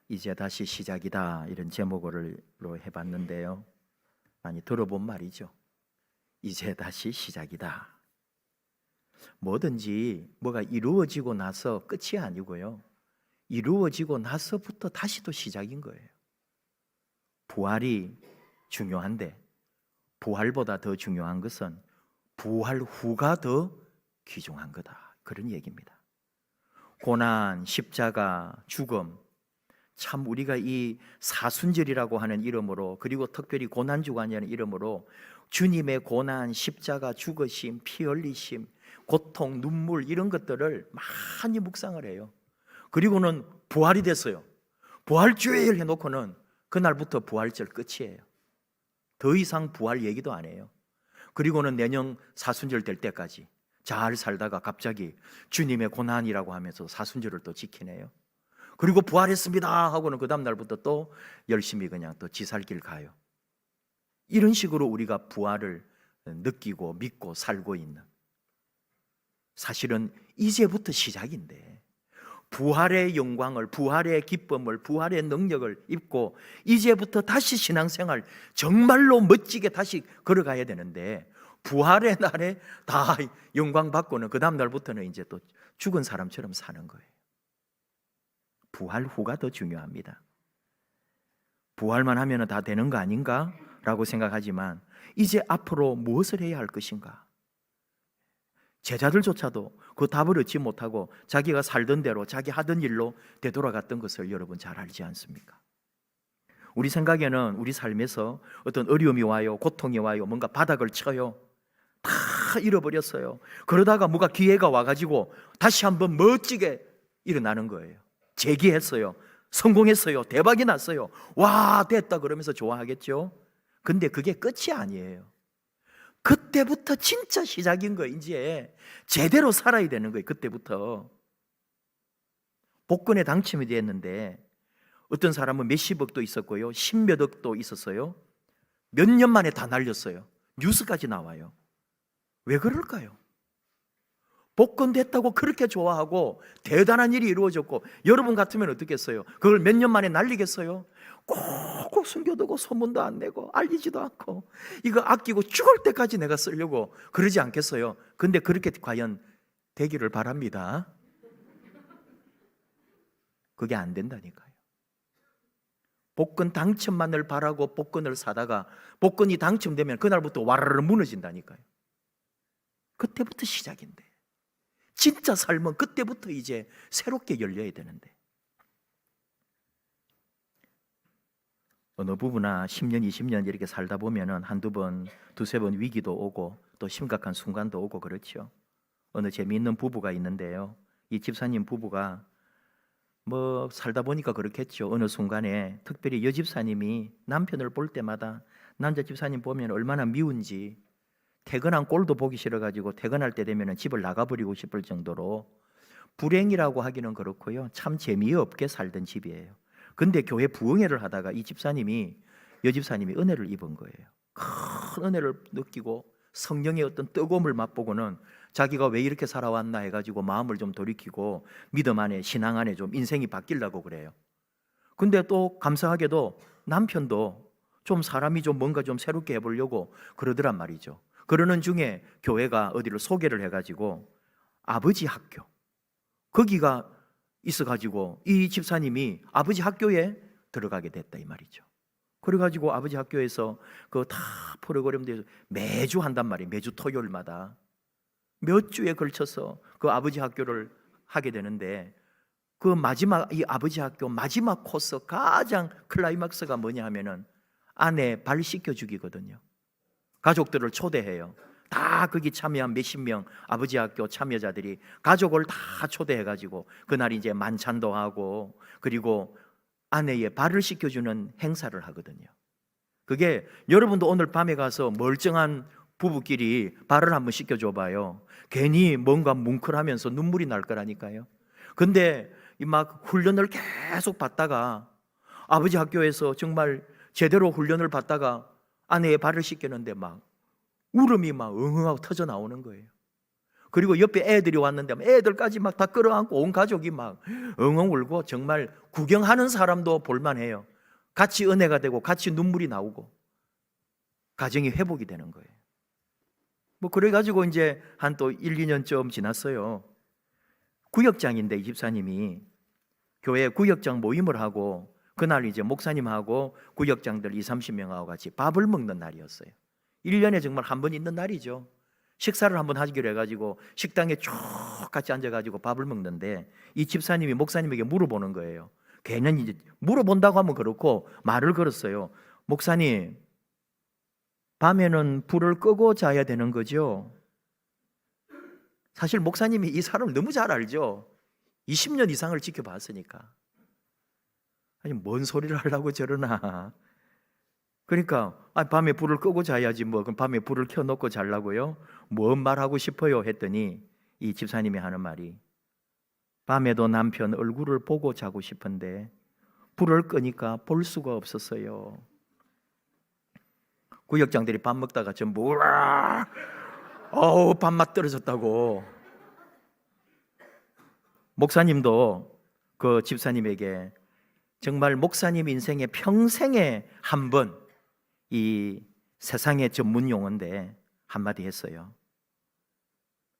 이제 다시 시작이다, 이런 제목으로 해봤는데요. 많이 들어본 말이죠. 이제 다시 시작이다. 뭐든지 뭐가 이루어지고 나서 끝이 아니고요, 이루어지고 나서부터 다시 또 시작인 거예요. 부활이 중요한데 부활보다 더 중요한 것은 부활 후가 더 귀중한 거다, 그런 얘기입니다. 고난, 십자가, 죽음, 참 우리가 이 사순절이라고 하는 이름으로, 그리고 특별히 고난주간이라는 이름으로 주님의 고난, 십자가, 죽으심, 피 흘리심, 고통, 눈물, 이런 것들을 많이 묵상을 해요. 그리고는 부활이 됐어요. 부활주일 해놓고는 그날부터 부활절 끝이에요. 더 이상 부활 얘기도 안 해요. 그리고는 내년 사순절 될 때까지 잘 살다가 갑자기 주님의 고난이라고 하면서 사순절을 또 지키네요. 그리고 부활했습니다 하고는 그 다음 날부터 또 열심히 그냥 또 지살길 가요. 이런 식으로 우리가 부활을 느끼고 믿고 살고 있는, 사실은 이제부터 시작인데, 부활의 영광을, 부활의 기쁨을, 부활의 능력을 입고 이제부터 다시 신앙생활 정말로 멋지게 다시 걸어가야 되는데, 부활의 날에 다 영광 받고는 그 다음 날부터는 이제 또 죽은 사람처럼 사는 거예요. 부활 후가 더 중요합니다. 부활만 하면 다 되는 거 아닌가? 라고 생각하지만 이제 앞으로 무엇을 해야 할 것인가? 제자들조차도 그 답을 얻지 못하고 자기가 살던 대로 자기 하던 일로 되돌아갔던 것을 여러분 잘 알지 않습니까? 우리 생각에는 우리 삶에서 어떤 어려움이 와요, 고통이 와요, 뭔가 바닥을 쳐요. 다 잃어버렸어요. 그러다가 뭐가 기회가 와가지고 다시 한번 멋지게 일어나는 거예요. 재기했어요. 성공했어요. 대박이 났어요. 와, 됐다 그러면서 좋아하겠죠. 근데 그게 끝이 아니에요. 그때부터 진짜 시작인 거예요. 이제 제대로 살아야 되는 거예요. 그때부터. 복권에 당첨이 됐는데 어떤 사람은 몇십억도 있었고요, 십몇억도 있었어요. 몇 년 만에 다 날렸어요. 뉴스까지 나와요. 왜 그럴까요? 복권 됐다고 그렇게 좋아하고 대단한 일이 이루어졌고, 여러분 같으면 어떻겠어요? 그걸 몇 년 만에 날리겠어요? 꼭 숨겨두고 소문도 안 내고 알리지도 않고 이거 아끼고 죽을 때까지 내가 쓰려고 그러지 않겠어요? 근데 그렇게 과연 되기를 바랍니다. 그게 안 된다니까요. 복권 당첨만을 바라고 복권을 사다가 복권이 당첨되면 그날부터 와르르 무너진다니까요. 그때부터 시작인데, 진짜 삶은 그때부터 이제 새롭게 열려야 되는데, 어느 부부나 10년, 20년 이렇게 살다 보면은 한두 번, 두세 번 위기도 오고 또 심각한 순간도 오고 그렇죠. 어느 재미있는 부부가 있는데요, 이 집사님 부부가 뭐 살다 보니까 그렇겠죠. 어느 순간에 특별히 여집사님이 남편을 볼 때마다 남자 집사님 보면 얼마나 미운지, 퇴근한 꼴도 보기 싫어가지고 퇴근할 때 되면 집을 나가버리고 싶을 정도로 불행이라고 하기는 그렇고요, 참 재미없게 살던 집이에요. 근데 교회 부흥회를 하다가 이 집사님이, 여집사님이 은혜를 입은 거예요. 큰 은혜를 느끼고 성령의 어떤 뜨거움을 맛보고는 자기가 왜 이렇게 살아왔나 해가지고 마음을 좀 돌이키고 믿음 안에, 신앙 안에 좀 인생이 바뀌려고 그래요. 근데 또 감사하게도 남편도 좀 사람이 좀 뭔가 좀 새롭게 해보려고 그러더란 말이죠. 그러는 중에 교회가 어디를 소개를 해가지고 아버지 학교, 거기가 있어가지고 이 집사님이 아버지 학교에 들어가게 됐다 이 말이죠. 그래가지고 아버지 학교에서 그 다 프로그램들 매주 한단 말이에요. 매주 토요일마다 몇 주에 걸쳐서 그 아버지 학교를 하게 되는데, 그 마지막, 이 아버지 학교 마지막 코스 가장 클라이막스가 뭐냐 하면은 아내 발 씻겨주기거든요. 가족들을 초대해요. 다 거기 참여한 몇십 명 아버지 학교 참여자들이 가족을 다 초대해가지고 그날 이제 만찬도 하고, 그리고 아내의 발을 씻겨주는 행사를 하거든요. 그게 여러분도 오늘 밤에 가서 멀쩡한 부부끼리 발을 한번 씻겨줘 봐요. 괜히 뭔가 뭉클하면서 눈물이 날 거라니까요. 근데 막 훈련을 계속 받다가 아버지 학교에서 정말 제대로 훈련을 받다가 아내의 발을 씻기는데 막 울음이 막 응응하고 터져 나오는 거예요. 그리고 옆에 애들이 왔는데 애들까지 막 다 끌어안고 온 가족이 막 엉엉 울고 정말 구경하는 사람도 볼만해요. 같이 은혜가 되고 같이 눈물이 나오고 가정이 회복이 되는 거예요. 뭐 그래가지고 이제 한 또 1, 2년쯤 지났어요. 구역장인데 이 집사님이 교회 구역장 모임을 하고 그날 이제 목사님하고 구역장들 20, 30명하고 같이 밥을 먹는 날이었어요. 1년에 정말 한 번 있는 날이죠. 식사를 한번 하기로 해가지고 식당에 쭉 같이 앉아가지고 밥을 먹는데 이 집사님이 목사님에게 물어보는 거예요. 걔는 이제 물어본다고 하면 그렇고 말을 걸었어요. 목사님, 밤에는 불을 끄고 자야 되는 거죠? 사실 목사님이 이 사람을 너무 잘 알죠. 20년 이상을 지켜봤으니까. 아니 뭔 소리를 하려고 저러나. 그러니까 밤에 불을 끄고 자야지 뭐 그럼 밤에 불을 켜놓고 자려고요? 뭔 말하고 싶어요? 했더니 이 집사님이 하는 말이 밤에도 남편 얼굴을 보고 자고 싶은데 불을 끄니까 볼 수가 없었어요. 구역장들이 밥 먹다가 전부 우와 밥맛 떨어졌다고. 목사님도 그 집사님에게 정말 목사님 인생의 평생에 한 번 이 세상의 전문 용어인데 한마디 했어요.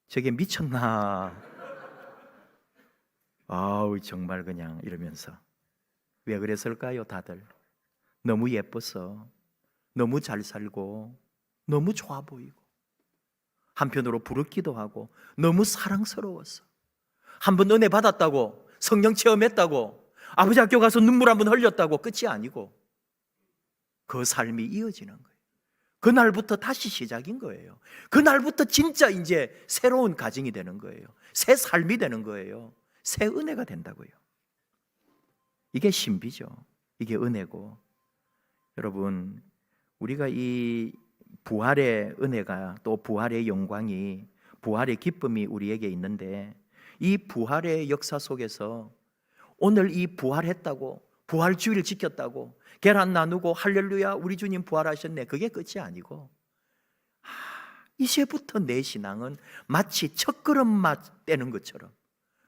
저게 미쳤나? 아우 정말 그냥 이러면서. 왜 그랬을까요 다들? 너무 예뻐서, 너무 잘 살고, 너무 좋아 보이고, 한편으로 부럽기도 하고, 너무 사랑스러웠어. 한번 은혜 받았다고, 성령 체험했다고, 아버지 학교 가서 눈물 한번 흘렸다고 끝이 아니고 그 삶이 이어지는 거예요. 그날부터 다시 시작인 거예요. 그날부터 진짜 이제 새로운 가정이 되는 거예요. 새 삶이 되는 거예요. 새 은혜가 된다고요. 이게 신비죠. 이게 은혜고. 여러분, 우리가 이 부활의 은혜가 또 부활의 영광이, 부활의 기쁨이 우리에게 있는데 이 부활의 역사 속에서 오늘 이 부활했다고, 부활주의를 지켰다고 계란 나누고 할렐루야 우리 주님 부활하셨네 그게 끝이 아니고 이제부터 내 신앙은 마치 첫걸음만 떼는 것처럼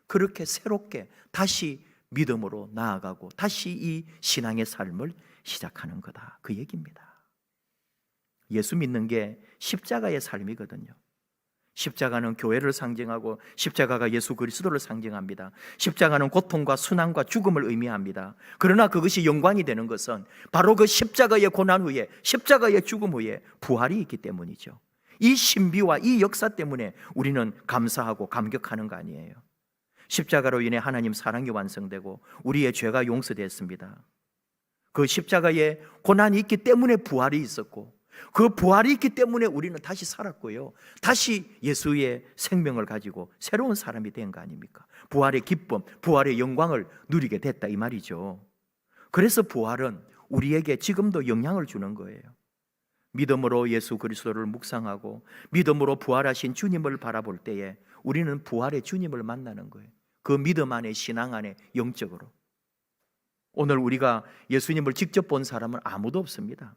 그렇게 새롭게 다시 믿음으로 나아가고 다시 이 신앙의 삶을 시작하는 거다 그 얘기입니다. 예수 믿는 게 십자가의 삶이거든요. 십자가는 교회를 상징하고 십자가가 예수 그리스도를 상징합니다. 십자가는 고통과 순환과 죽음을 의미합니다. 그러나 그것이 영광이 되는 것은 바로 그 십자가의 고난 후에, 십자가의 죽음 후에 부활이 있기 때문이죠. 이 신비와 이 역사 때문에 우리는 감사하고 감격하는 거 아니에요. 십자가로 인해 하나님 사랑이 완성되고 우리의 죄가 용서됐습니다. 그 십자가의 고난이 있기 때문에 부활이 있었고 그 부활이 있기 때문에 우리는 다시 살았고요. 다시 예수의 생명을 가지고 새로운 사람이 된 거 아닙니까? 부활의 기쁨, 부활의 영광을 누리게 됐다 이 말이죠. 그래서 부활은 우리에게 지금도 영향을 주는 거예요. 믿음으로 예수 그리스도를 묵상하고 믿음으로 부활하신 주님을 바라볼 때에 우리는 부활의 주님을 만나는 거예요. 그 믿음 안에, 신앙 안에, 영적으로. 오늘 우리가 예수님을 직접 본 사람은 아무도 없습니다.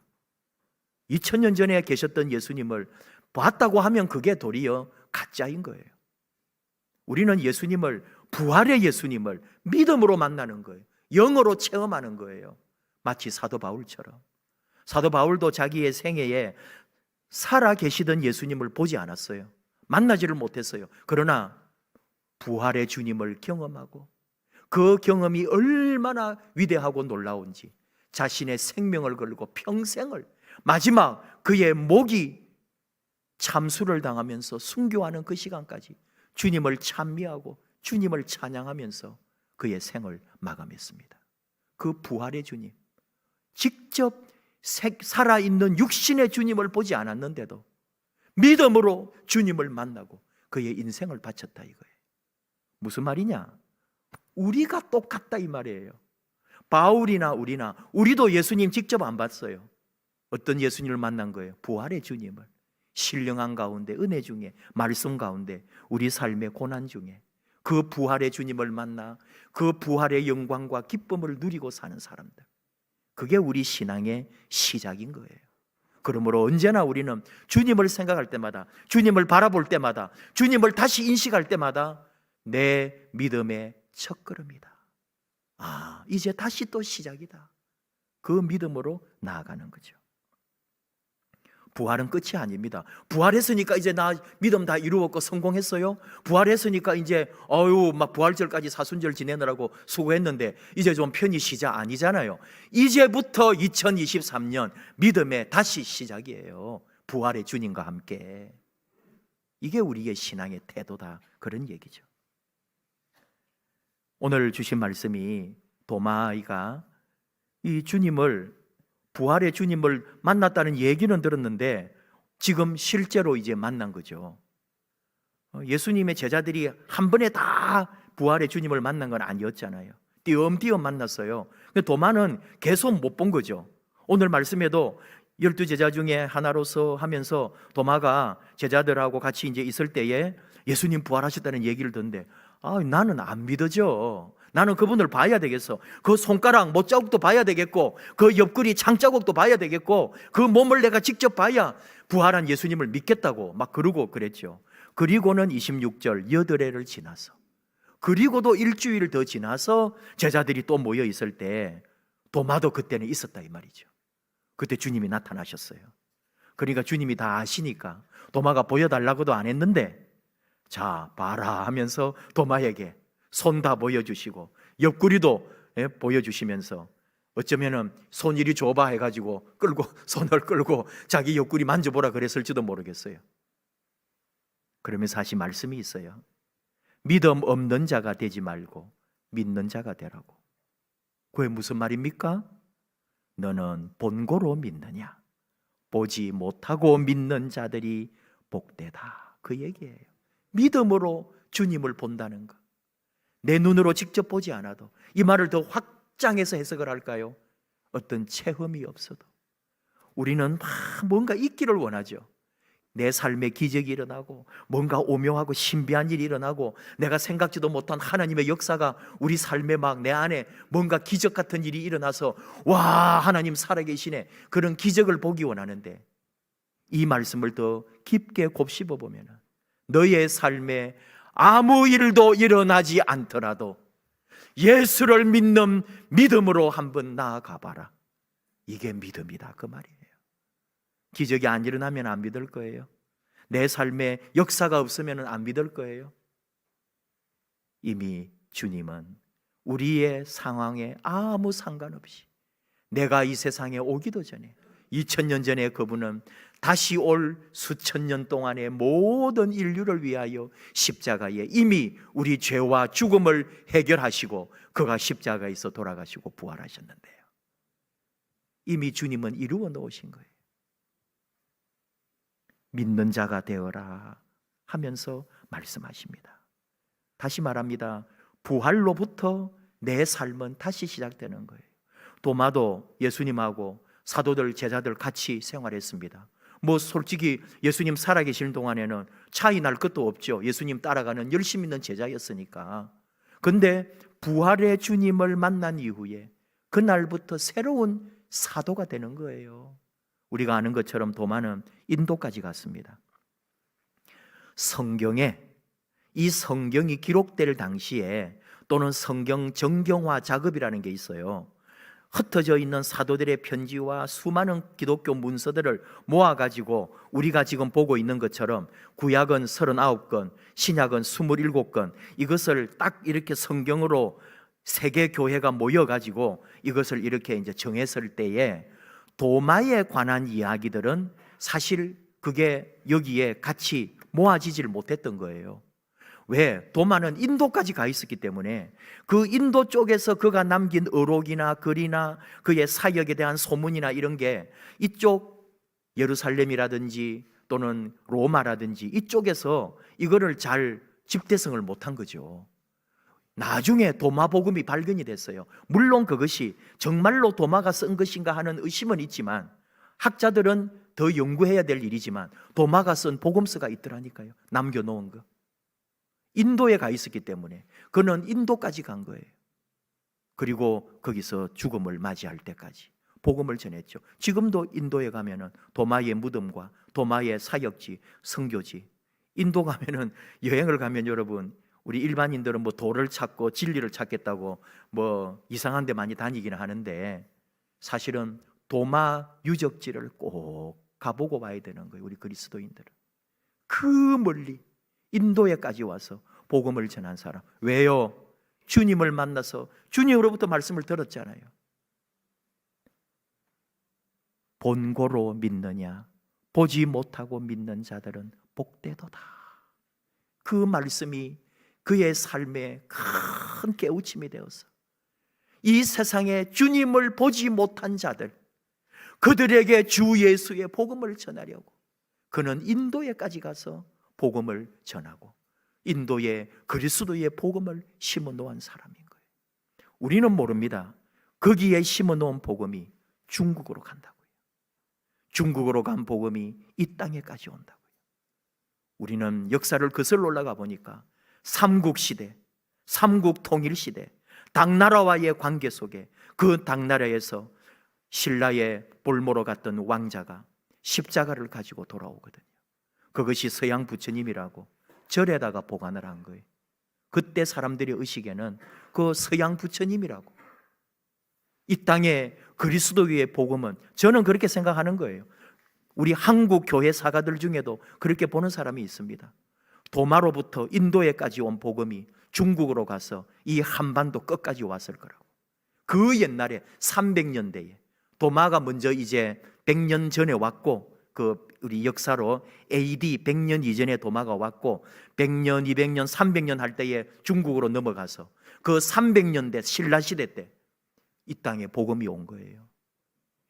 2000년 전에 계셨던 예수님을 봤다고 하면 그게 도리어 가짜인 거예요. 우리는 예수님을, 부활의 예수님을 믿음으로 만나는 거예요. 영으로 체험하는 거예요. 마치 사도 바울처럼. 사도 바울도 자기의 생애에 살아 계시던 예수님을 보지 않았어요. 만나지를 못했어요. 그러나 부활의 주님을 경험하고 그 경험이 얼마나 위대하고 놀라운지 자신의 생명을 걸고 평생을 마지막 그의 목이 참수를 당하면서 순교하는 그 시간까지 주님을 찬미하고 주님을 찬양하면서 그의 생을 마감했습니다. 그 부활의 주님, 직접 살아있는 육신의 주님을 보지 않았는데도 믿음으로 주님을 만나고 그의 인생을 바쳤다 이거예요. 무슨 말이냐? 우리가 똑같다 이 말이에요. 바울이나 우리도 예수님 직접 안 봤어요. 어떤 예수님을 만난 거예요? 부활의 주님을. 신령한 가운데, 은혜 중에, 말씀 가운데, 우리 삶의 고난 중에 그 부활의 주님을 만나 그 부활의 영광과 기쁨을 누리고 사는 사람들, 그게 우리 신앙의 시작인 거예요. 그러므로 언제나 우리는 주님을 생각할 때마다, 주님을 바라볼 때마다, 주님을 다시 인식할 때마다 내 믿음의 첫걸음이다. 이제 다시 또 시작이다. 그 믿음으로 나아가는 거죠. 부활은 끝이 아닙니다. 부활했으니까 이제 나 믿음 다 이루었고 성공했어요. 부활했으니까 이제 막 부활절까지 사순절 지내느라고 수고했는데 이제 좀 편히 쉬자, 아니잖아요. 이제부터 2023년 믿음의 다시 시작이에요. 부활의 주님과 함께. 이게 우리의 신앙의 태도다, 그런 얘기죠. 오늘 주신 말씀이 도마이가 이 주님을, 부활의 주님을 만났다는 얘기는 들었는데 지금 실제로 이제 만난 거죠. 예수님의 제자들이 한 번에 다 부활의 주님을 만난 건 아니었잖아요. 띄엄띄엄 만났어요. 근데 도마는 계속 못 본 거죠. 오늘 말씀에도 12제자 중에 하나로서 하면서 도마가 제자들하고 같이 이제 있을 때에 예수님 부활하셨다는 얘기를 듣는데 나는 안 믿어져. 나는 그분을 봐야 되겠어. 그 손가락 못자국도 봐야 되겠고, 그 옆구리 창자국도 봐야 되겠고, 그 몸을 내가 직접 봐야 부활한 예수님을 믿겠다고 막 그러고 그랬죠. 그리고는 26절 8회를 지나서, 그리고도 일주일 더 지나서 제자들이 또 모여 있을 때 도마도 그때는 있었다 이 말이죠. 그때 주님이 나타나셨어요. 그러니까 주님이 다 아시니까 도마가 보여달라고도 안 했는데, 자 봐라 하면서 도마에게 손 다 보여주시고 옆구리도 보여주시면서 어쩌면은 손 이리 줘봐 해가지고 손을 끌고 자기 옆구리 만져보라 그랬을지도 모르겠어요. 그러면서 하신 말씀이 있어요. 믿음 없는 자가 되지 말고 믿는 자가 되라고. 그게 무슨 말입니까? 너는 본고로 믿느냐? 보지 못하고 믿는 자들이 복되다, 그 얘기예요. 믿음으로 주님을 본다는 것. 내 눈으로 직접 보지 않아도, 이 말을 더 확장해서 해석을 할까요? 어떤 체험이 없어도 우리는 막 뭔가 있기를 원하죠. 내 삶에 기적이 일어나고 뭔가 오묘하고 신비한 일이 일어나고 내가 생각지도 못한 하나님의 역사가 우리 삶에 막 내 안에 뭔가 기적 같은 일이 일어나서 와, 하나님 살아계시네, 그런 기적을 보기 원하는데, 이 말씀을 더 깊게 곱씹어 보면 너의 삶에 아무 일도 일어나지 않더라도 예수를 믿는 믿음으로 한번 나아가 봐라. 이게 믿음이다, 그 말이에요. 기적이 안 일어나면 안 믿을 거예요. 내 삶에 역사가 없으면 안 믿을 거예요. 이미 주님은 우리의 상황에 아무 상관없이 내가 이 세상에 오기도 전에 2000년 전에 그분은 다시 올 수천 년 동안의 모든 인류를 위하여 십자가에 이미 우리 죄와 죽음을 해결하시고 그가 십자가에서 돌아가시고 부활하셨는데요. 이미 주님은 이루어 놓으신 거예요. 믿는 자가 되어라 하면서 말씀하십니다. 다시 말합니다. 부활로부터 내 삶은 다시 시작되는 거예요. 도마도 예수님하고 사도들, 제자들 같이 생활했습니다. 솔직히 예수님 살아계시는 동안에는 차이 날 것도 없죠. 예수님 따라가는 열심 있는 제자였으니까. 근데 부활의 주님을 만난 이후에 그날부터 새로운 사도가 되는 거예요. 우리가 아는 것처럼 도마는 인도까지 갔습니다. 이 성경이 기록될 당시에 또는 성경 정경화 작업이라는 게 있어요. 흩어져 있는 사도들의 편지와 수많은 기독교 문서들을 모아가지고 우리가 지금 보고 있는 것처럼 구약은 39권, 신약은 27권, 이것을 딱 이렇게 성경으로 세계 교회가 모여가지고 이것을 이렇게 이제 정했을 때에 도마에 관한 이야기들은 사실 그게 여기에 같이 모아지질 못했던 거예요. 왜? 도마는 인도까지 가 있었기 때문에 그 인도 쪽에서 그가 남긴 어록이나 글이나 그의 사역에 대한 소문이나 이런 게 이쪽 예루살렘이라든지 또는 로마라든지 이쪽에서 이거를 잘 집대성을 못한 거죠. 나중에 도마복음이 발견이 됐어요. 물론 그것이 정말로 도마가 쓴 것인가 하는 의심은 있지만 학자들은 더 연구해야 될 일이지만 도마가 쓴 복음서가 있더라니까요. 남겨놓은 거. 인도에 가 있었기 때문에 그는 인도까지 간 거예요. 그리고 거기서 죽음을 맞이할 때까지 복음을 전했죠. 지금도 인도에 가면은 도마의 무덤과 도마의 사역지, 선교지, 인도 가면은 여행을 가면 여러분, 우리 일반인들은 뭐 도를 찾고 진리를 찾겠다고 뭐 이상한 데 많이 다니기는 하는데 사실은 도마 유적지를 꼭 가보고 와야 되는 거예요. 우리 그리스도인들은 그 멀리 인도에까지 와서 복음을 전한 사람. 왜요? 주님을 만나서 주님으로부터 말씀을 들었잖아요. 본고로 믿느냐 보지 못하고 믿는 자들은 복되도다. 그 말씀이 그의 삶에 큰 깨우침이 되어서 이 세상에 주님을 보지 못한 자들, 그들에게 주 예수의 복음을 전하려고 그는 인도에까지 가서 복음을 전하고 인도에 그리스도의 복음을 심어 놓은 사람인 거예요. 우리는 모릅니다. 거기에 심어 놓은 복음이 중국으로 간다고요. 중국으로 간 복음이 이 땅에까지 온다고요. 우리는 역사를 거슬러 올라가 보니까 삼국시대, 삼국통일시대, 당나라와의 관계 속에 그 당나라에서 신라의 볼모로 갔던 왕자가 십자가를 가지고 돌아오거든요. 그것이 서양 부처님이라고 절에다가 보관을 한 거예요. 그때 사람들의 의식에는 그 서양 부처님이라고, 이 땅에 그리스도의 복음은, 저는 그렇게 생각하는 거예요. 우리 한국 교회 사가들 중에도 그렇게 보는 사람이 있습니다. 도마로부터 인도에까지 온 복음이 중국으로 가서 이 한반도 끝까지 왔을 거라고. 그 옛날에 300년대에 도마가 먼저 이제 100년 전에 왔고, 그 우리 역사로 AD 100년 이전에 도마가 왔고 100년, 200년, 300년 할 때에 중국으로 넘어가서 그 300년대 신라시대 때 이 땅에 복음이 온 거예요.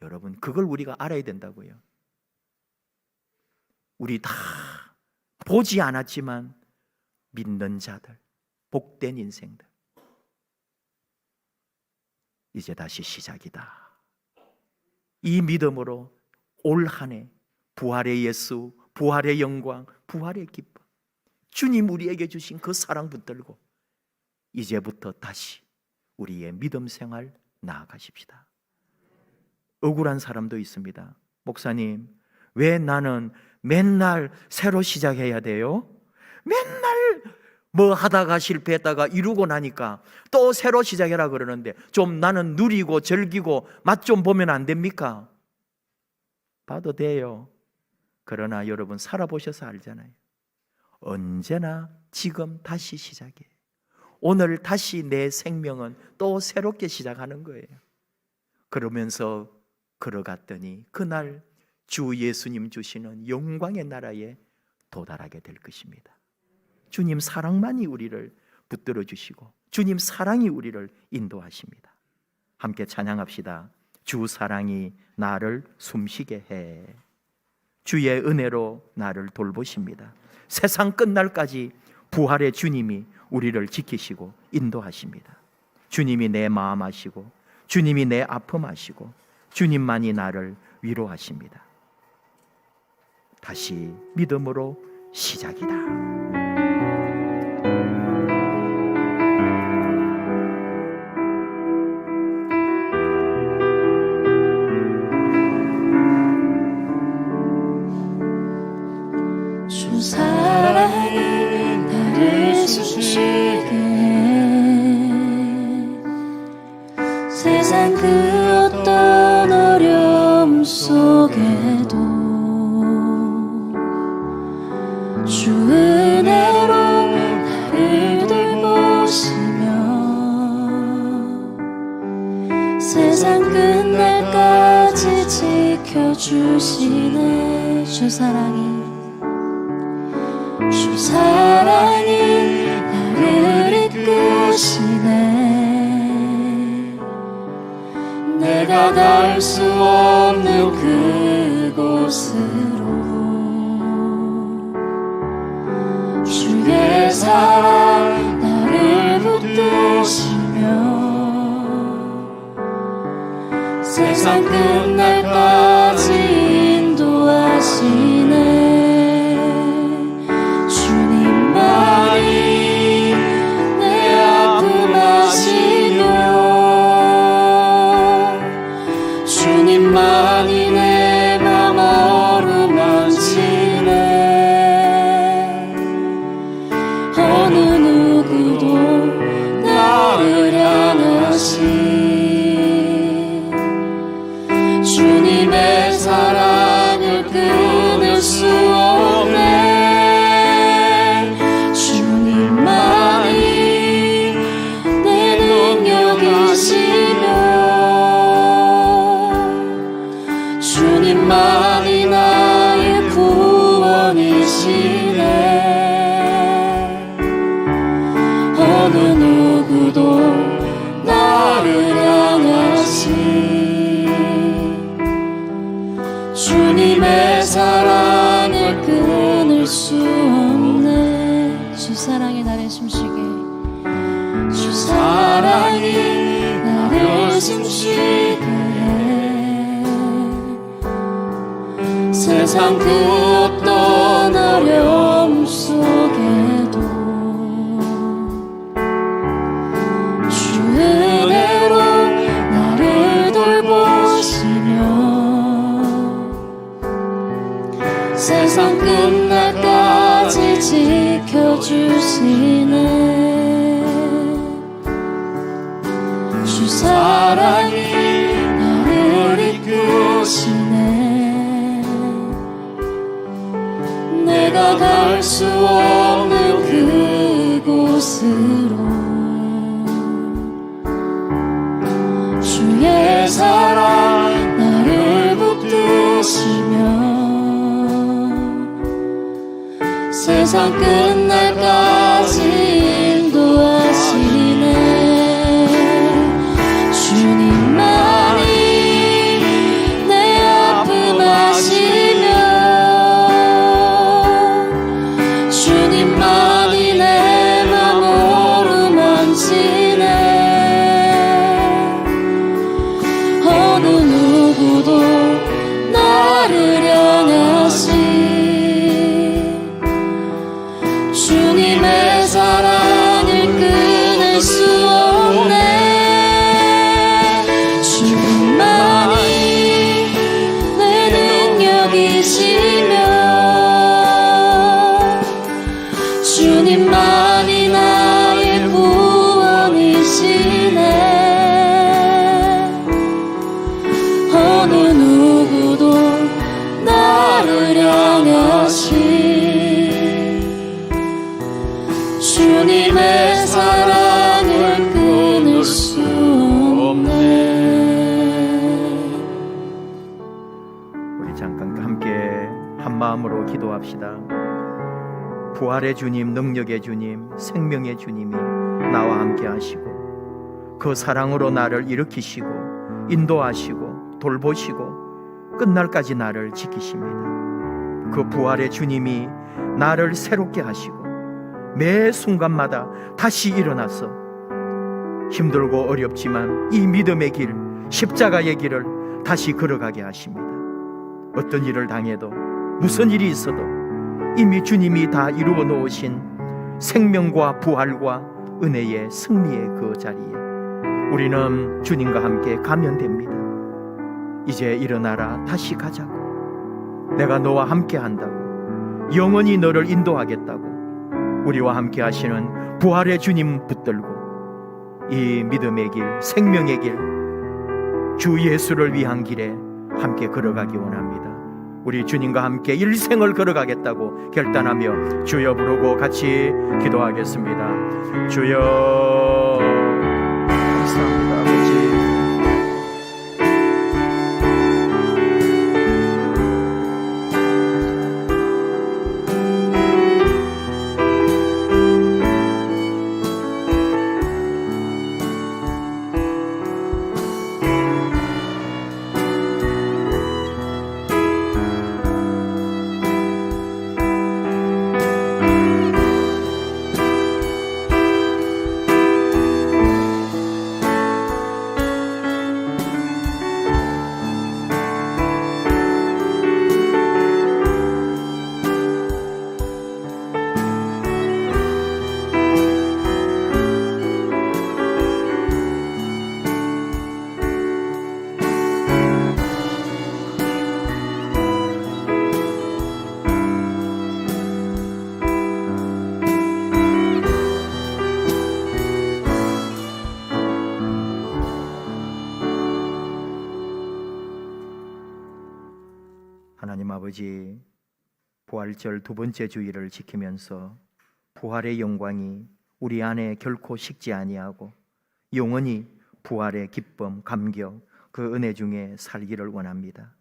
여러분, 그걸 우리가 알아야 된다고요. 우리 다 보지 않았지만 믿는 자들, 복된 인생들, 이제 다시 시작이다. 이 믿음으로 올 한 해 부활의 예수, 부활의 영광, 부활의 기쁨, 주님 우리에게 주신 그 사랑 붙들고 이제부터 다시 우리의 믿음 생활 나아가십시다. 억울한 사람도 있습니다. 목사님, 왜 나는 맨날 새로 시작해야 돼요? 맨날 뭐 하다가 실패했다가 이루고 나니까 또 새로 시작해라 그러는데 좀 나는 누리고 즐기고 맛 좀 보면 안 됩니까? 봐도 돼요. 그러나 여러분 살아보셔서 알잖아요. 언제나 지금 다시 시작해. 오늘 다시 내 생명은 또 새롭게 시작하는 거예요. 그러면서 걸어갔더니 그날 주 예수님 주시는 영광의 나라에 도달하게 될 것입니다. 주님 사랑만이 우리를 붙들어 주시고 주님 사랑이 우리를 인도하십니다. 함께 찬양합시다. 주 사랑이 나를 숨쉬게 해. 주의 은혜로 나를 돌보십니다. 세상 끝날까지 부활의 주님이 우리를 지키시고 인도하십니다. 주님이 내 마음 아시고 주님이 내 아픔 아시고 주님만이 나를 위로하십니다. 다시 믿음으로 시작이다. 주 사랑이 나를 숨쉬게 세상 그 어떤 어려움 속에도 주 은혜로 나를 돌보시며 세상 끝날까지 지켜주시네. 주 사랑이 나를 이끄시네. 내가 갈 수 없는 그곳으로 주의 사랑 나를 붙드시며 세상 끝날까지 인도하시네. 주님만이 숨쉬게 해. 세상 그 어떤 어려움 속에도 주 은혜로 나를 돌보시며 세상 끝날까지 지켜주시네. 주 사랑이 나를 이끄시네. 내가 갈 수 없는 그곳으로 주의 사랑 나를 붙드시며 세상 끝날까지 인도하시네. 주님만이 내 아픔 아시며 주님만이 내 맘 어루만지네. 어느 누구도 나를 향하시 주님의 사랑을 끊을 수 없네. 주님만이 내 능력이시며 주님만이 나의 구원이시네. 어느 누구도 나를 향하시 주님의 사랑을 끊을 수 없네. 우리 잠깐 함께 한 마음으로 기도합시다. 부활의 주님, 능력의 주님, 생명의 주님이 나와 함께 하시고 그 사랑으로 나를 일으키시고 인도하시고 돌보시고 끝날까지 나를 지키십니다. 그 부활의 주님이 나를 새롭게 하시고 매 순간마다 다시 일어나서 힘들고 어렵지만 이 믿음의 길, 십자가의 길을 다시 걸어가게 하십니다. 어떤 일을 당해도 무슨 일이 있어도 이미 주님이 다 이루어 놓으신 생명과 부활과 은혜의 승리의 그 자리에 우리는 주님과 함께 가면 됩니다. 이제 일어나라, 다시 가자고. 내가 너와 함께 한다고, 영원히 너를 인도하겠다고 우리와 함께 하시는 부활의 주님 붙들고 이 믿음의 길, 생명의 길, 주 예수를 위한 길에 함께 걸어가기 원합니다. 우리 주님과 함께 일생을 걸어가겠다고 결단하며 주여 부르고 같이 기도하겠습니다. 주여, 감사합니다 아버지. 하나님 아버지, 부활절 두 번째 주일을 지키면서 부활의 영광이 우리 안에 결코 식지 아니하고 영원히 부활의 기쁨, 감격, 그 은혜 중에 살기를 원합니다.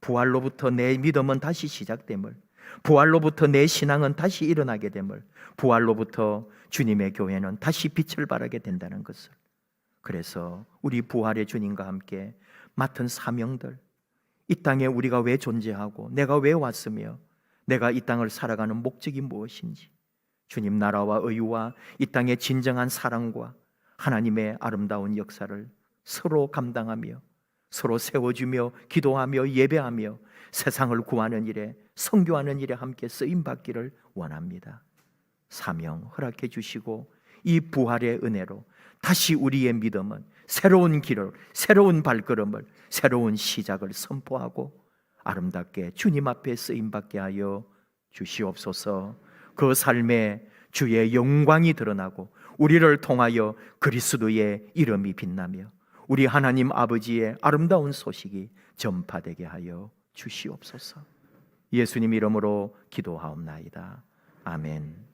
부활로부터 내 믿음은 다시 시작됨을, 부활로부터 내 신앙은 다시 일어나게 됨을, 부활로부터 주님의 교회는 다시 빛을 발하게 된다는 것을, 그래서 우리 부활의 주님과 함께 맡은 사명들, 이 땅에 우리가 왜 존재하고 내가 왜 왔으며 내가 이 땅을 살아가는 목적이 무엇인지, 주님 나라와 의와 이 땅의 진정한 사랑과 하나님의 아름다운 역사를 서로 감당하며 서로 세워주며 기도하며 예배하며 세상을 구하는 일에 선교하는 일에 함께 쓰임받기를 원합니다. 사명 허락해 주시고 이 부활의 은혜로 다시 우리의 믿음은 새로운 길을, 새로운 발걸음을, 새로운 시작을 선포하고 아름답게 주님 앞에 쓰임받게 하여 주시옵소서. 그 삶에 주의 영광이 드러나고 우리를 통하여 그리스도의 이름이 빛나며 우리 하나님 아버지의 아름다운 소식이 전파되게 하여 주시옵소서. 예수님 이름으로 기도하옵나이다. 아멘.